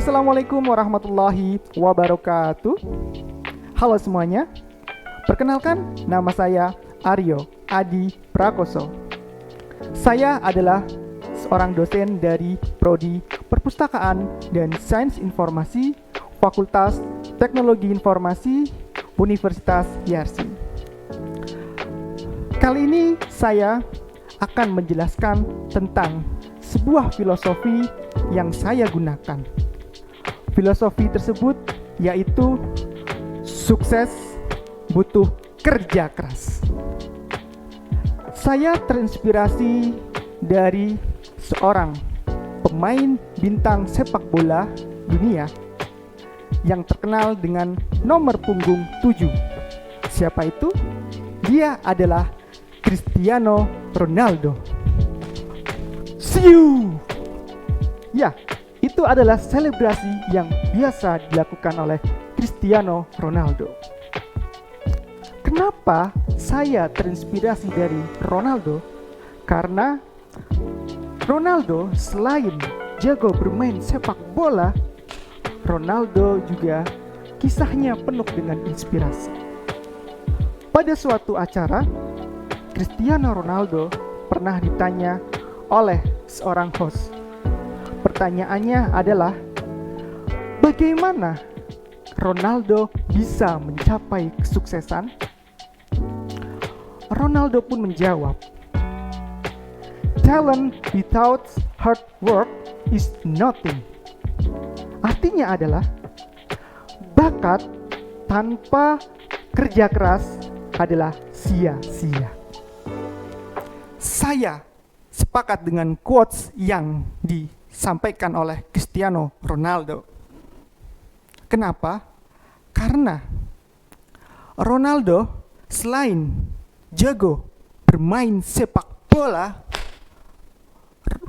Assalamualaikum warahmatullahi wabarakatuh. Halo semuanya. Perkenalkan, nama saya Aryo Adi Prakoso. Saya adalah seorang dosen dari Prodi Perpustakaan dan Sains Informasi Fakultas Teknologi Informasi Universitas Yarsi. Kali ini saya akan menjelaskan tentang sebuah filosofi yang saya gunakan. Filosofi tersebut yaitu sukses butuh kerja keras. Saya terinspirasi dari seorang pemain bintang sepak bola dunia yang terkenal dengan nomor punggung 7. Siapa itu? Dia adalah Cristiano Ronaldo. Siu! Ya, itu adalah selebrasi yang biasa dilakukan oleh Cristiano Ronaldo. Kenapa saya terinspirasi dari Ronaldo? Karena Ronaldo selain jago bermain sepak bola, Ronaldo juga kisahnya penuh dengan inspirasi. Pada suatu acara, Cristiano Ronaldo pernah ditanya oleh seorang host. Pertanyaannya adalah, bagaimana Ronaldo bisa mencapai kesuksesan? Ronaldo pun menjawab, talent without hard work is nothing. Artinya adalah, bakat tanpa kerja keras adalah sia-sia. Saya sepakat dengan quotes yang disampaikan oleh Cristiano Ronaldo. Kenapa? Karena Ronaldo selain jago bermain sepak bola,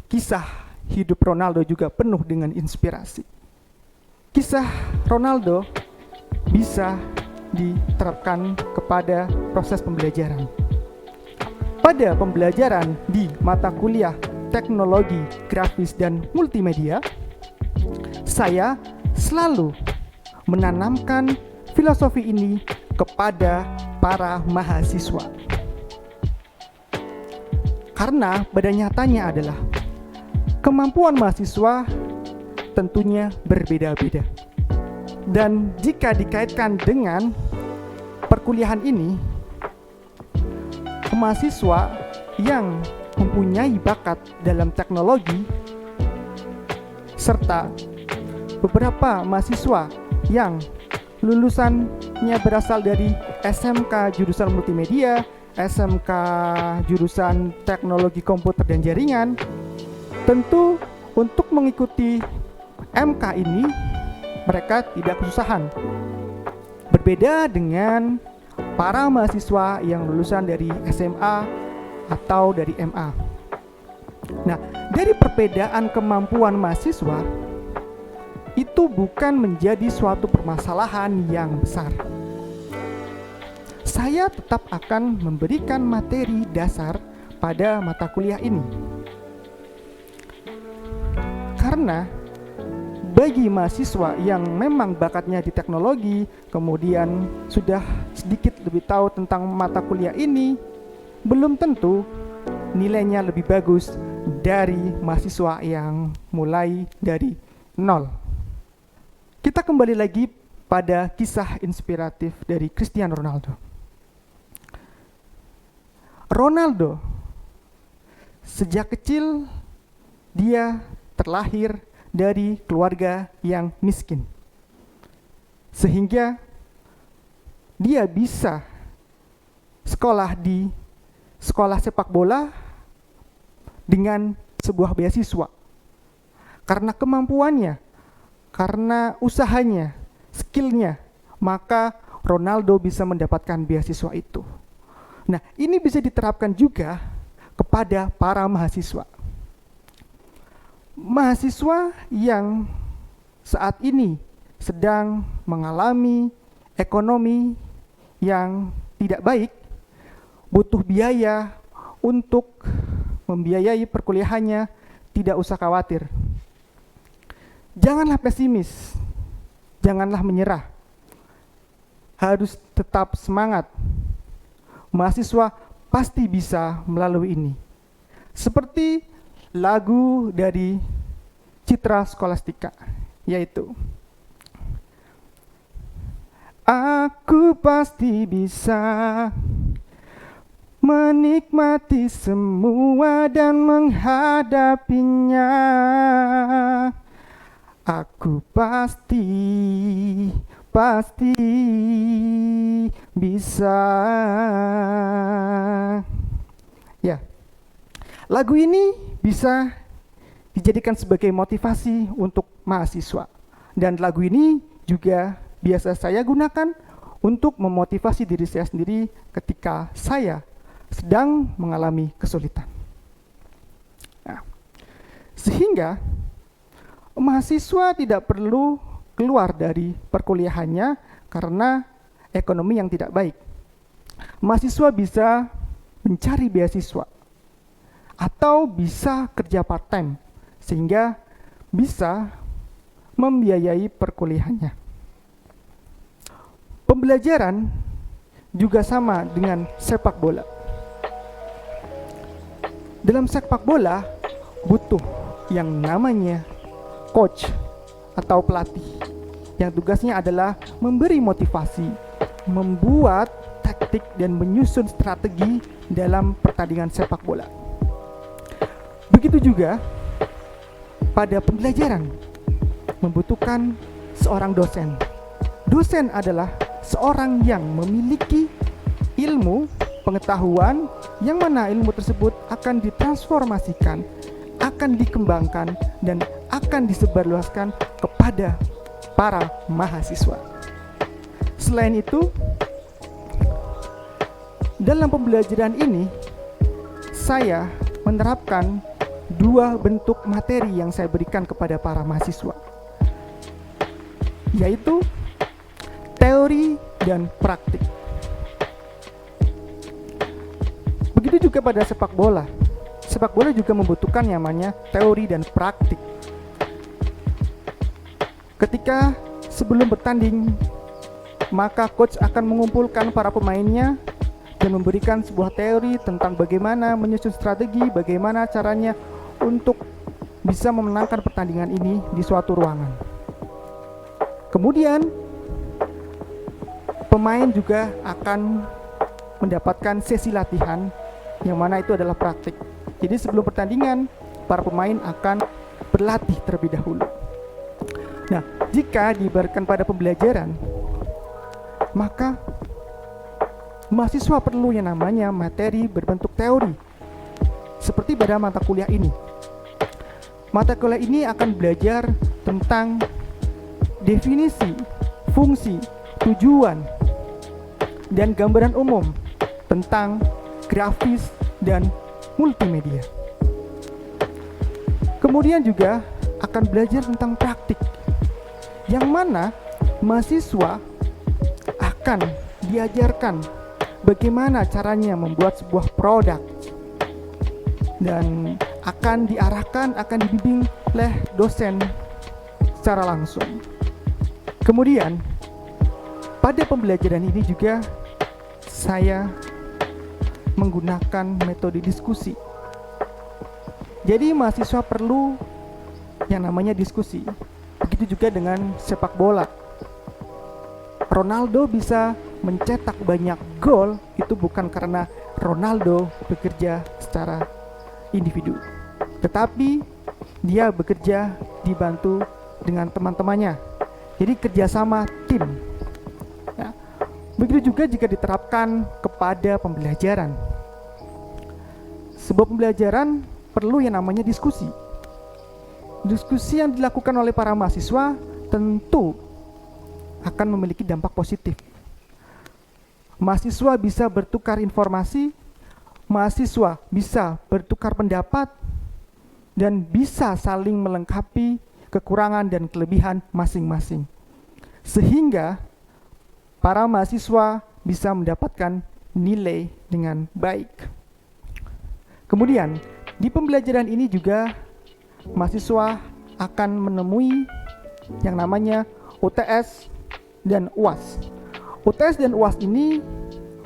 kisah hidup Ronaldo juga penuh dengan inspirasi. Kisah Ronaldo bisa diterapkan kepada proses pembelajaran. Pada pembelajaran di mata kuliah teknologi grafis dan multimedia, saya selalu menanamkan filosofi ini kepada para mahasiswa. Karena pada nyatanya adalah kemampuan mahasiswa tentunya berbeda-beda. Dan jika dikaitkan dengan perkuliahan ini, mahasiswa yang mempunyai bakat dalam teknologi serta beberapa mahasiswa yang lulusannya berasal dari SMK jurusan multimedia, SMK jurusan teknologi komputer dan jaringan, tentu untuk mengikuti MK ini mereka tidak kesusahan. Berbeda dengan para mahasiswa yang lulusan dari SMA atau dari MA. Nah, dari perbedaan kemampuan mahasiswa itu bukan menjadi suatu permasalahan yang besar. Saya tetap akan memberikan materi dasar pada mata kuliah ini. Karena bagi mahasiswa yang memang bakatnya di teknologi, kemudian sudah sedikit lebih tahu tentang mata kuliah ini, belum tentu nilainya lebih bagus dari mahasiswa yang mulai dari nol. Kita kembali lagi pada kisah inspiratif dari Cristiano Ronaldo. Ronaldo sejak kecil dia terlahir dari keluarga yang miskin, sehingga dia bisa sekolah di sekolah sepak bola dengan sebuah beasiswa. Karena kemampuannya, karena usahanya, skillnya, maka Ronaldo bisa mendapatkan beasiswa itu. Nah, ini bisa diterapkan juga kepada para mahasiswa. Mahasiswa yang saat ini sedang mengalami ekonomi yang tidak baik, butuh biaya untuk membiayai perkuliahannya, tidak usah khawatir. Janganlah pesimis, janganlah menyerah. Harus tetap semangat. Mahasiswa pasti bisa melalui ini. Seperti lagu dari Citra Scholastica, yaitu aku pasti bisa menikmati semua dan menghadapinya. Aku pasti bisa. Ya, lagu ini bisa dijadikan sebagai motivasi untuk mahasiswa. Dan lagu ini juga biasa saya gunakan untuk memotivasi diri saya sendiri ketika saya sedang mengalami kesulitan. Nah, sehingga mahasiswa tidak perlu keluar dari perkuliahannya karena ekonomi yang tidak baik. Mahasiswa bisa mencari beasiswa atau bisa kerja part-time sehingga bisa membiayai perkuliahannya. Pembelajaran juga sama dengan sepak bola. Dalam sepak bola butuh yang namanya coach atau pelatih yang tugasnya adalah memberi motivasi, membuat taktik dan menyusun strategi dalam pertandingan sepak bola. Begitu juga pada pembelajaran membutuhkan seorang dosen. Dosen adalah seorang yang memiliki ilmu, pengetahuan yang mana ilmu tersebut akan ditransformasikan, akan dikembangkan, dan akan disebarluaskan kepada para mahasiswa. Selain itu, dalam pembelajaran ini, saya menerapkan dua bentuk materi yang saya berikan kepada para mahasiswa, yaitu teori dan praktik. Begitu juga pada sepak bola. Sepak bola juga membutuhkan yang namanya teori dan praktik. Ketika sebelum bertanding, maka coach akan mengumpulkan para pemainnya dan memberikan sebuah teori tentang bagaimana menyusun strategi, bagaimana caranya untuk bisa memenangkan pertandingan ini di suatu ruangan. Kemudian pemain juga akan mendapatkan sesi latihan yang mana itu adalah praktik. Jadi sebelum pertandingan, para pemain akan berlatih terlebih dahulu. Nah, jika diibaratkan pada pembelajaran, maka mahasiswa perlu yang namanya materi berbentuk teori. Seperti pada mata kuliah ini. Mata kuliah ini akan belajar tentang definisi, fungsi, tujuan, dan gambaran umum tentang grafis dan multimedia. Kemudian juga akan belajar tentang praktik, yang mana mahasiswa akan diajarkan bagaimana caranya membuat sebuah produk dan akan diarahkan, akan dibimbing oleh dosen secara langsung. Kemudian pada pembelajaran ini juga saya menggunakan metode diskusi. Jadi mahasiswa perlu yang namanya diskusi. Begitu juga dengan sepak bola. Ronaldo bisa mencetak banyak gol itu bukan karena Ronaldo bekerja secara individu, tetapi dia bekerja dibantu dengan teman-temannya. Jadi kerjasama tim. Ya. Begitu juga jika diterapkan kepada pembelajaran. Sebuah pembelajaran perlu yang namanya diskusi. Diskusi yang dilakukan oleh para mahasiswa tentu akan memiliki dampak positif. Mahasiswa bisa bertukar informasi, mahasiswa bisa bertukar pendapat, dan bisa saling melengkapi kekurangan dan kelebihan masing-masing. Sehingga para mahasiswa bisa mendapatkan nilai dengan baik. Kemudian, di pembelajaran ini juga mahasiswa akan menemui yang namanya UTS dan UAS. UTS dan UAS ini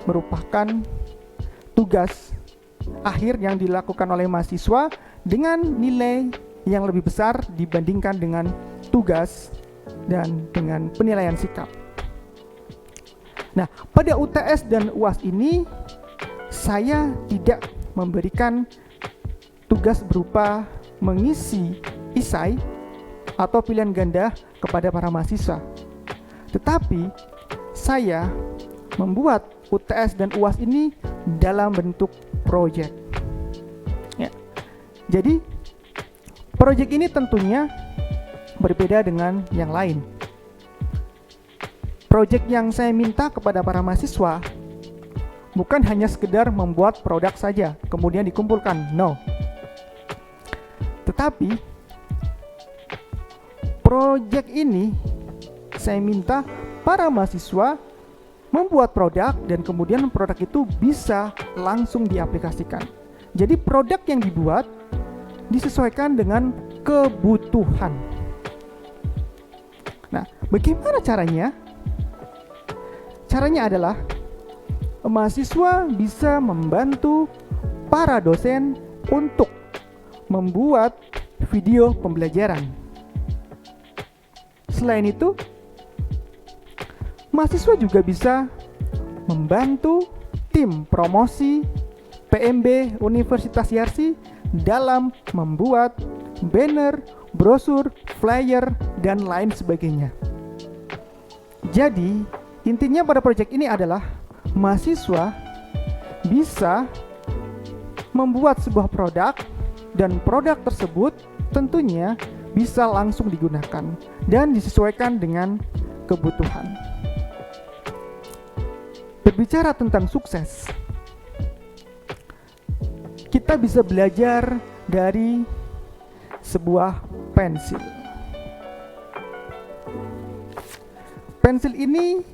merupakan tugas akhir yang dilakukan oleh mahasiswa dengan nilai yang lebih besar dibandingkan dengan tugas dan dengan penilaian sikap. Nah, pada UTS dan UAS ini saya tidak memberikan tugas berupa mengisi isai atau pilihan ganda kepada para mahasiswa. Tetapi saya membuat UTS dan UAS ini dalam bentuk proyek. Ya. Jadi proyek ini tentunya berbeda dengan yang lain. Proyek yang saya minta kepada para mahasiswa bukan hanya sekedar membuat produk saja kemudian dikumpulkan, no. Tetapi proyek ini saya minta para mahasiswa membuat produk dan kemudian produk itu bisa langsung diaplikasikan. Jadi produk yang dibuat disesuaikan dengan kebutuhan. Nah, bagaimana caranya? Caranya adalah mahasiswa bisa membantu para dosen untuk membuat video pembelajaran. Selain itu, mahasiswa juga bisa membantu tim promosi PMB Universitas Yarsi dalam membuat banner, brosur, flyer, dan lain sebagainya. Jadi, intinya pada proyek ini adalah mahasiswa bisa membuat sebuah produk dan produk tersebut tentunya bisa langsung digunakan dan disesuaikan dengan kebutuhan. Berbicara tentang sukses, kita bisa belajar dari sebuah pensil. Pensil ini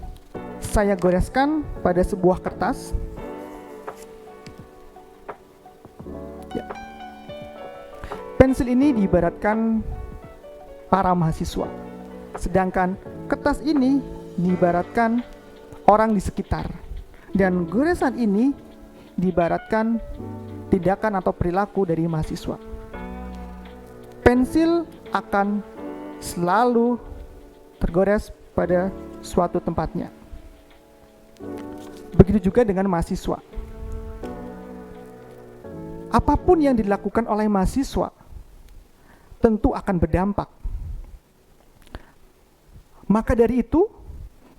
saya goreskan pada sebuah kertas. Ya. Pensil ini diibaratkan para mahasiswa, sedangkan kertas ini diibaratkan orang di sekitar, dan goresan ini diibaratkan tindakan atau perilaku dari mahasiswa. Pensil akan selalu tergores pada suatu tempatnya. Begitu juga dengan mahasiswa. Apapun yang dilakukan oleh mahasiswa tentu akan berdampak. Maka dari itu,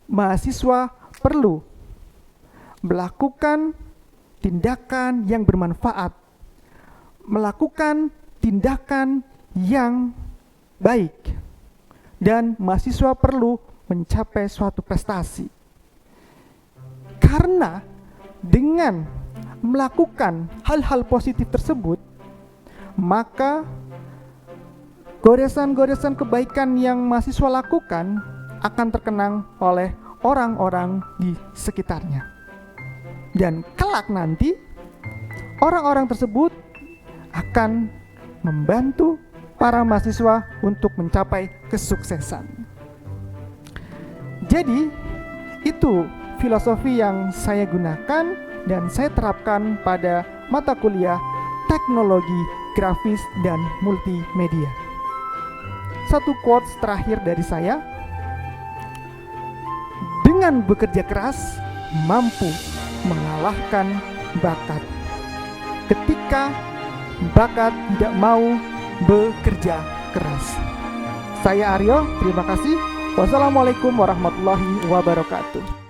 mahasiswa perlu melakukan tindakan yang bermanfaat, melakukan tindakan yang baik, dan mahasiswa perlu mencapai suatu prestasi. Karena dengan melakukan hal-hal positif tersebut, maka goresan-goresan kebaikan yang mahasiswa lakukan akan terkenang oleh orang-orang di sekitarnya. Dan kelak nanti, orang-orang tersebut akan membantu para mahasiswa untuk mencapai kesuksesan. Jadi, itu filosofi yang saya gunakan dan saya terapkan pada mata kuliah Teknologi Grafis dan Multimedia. Satu quotes terakhir dari saya, dengan bekerja keras mampu mengalahkan bakat ketika bakat tidak mau bekerja keras. Saya Aryo, terima kasih. Wassalamualaikum warahmatullahi wabarakatuh.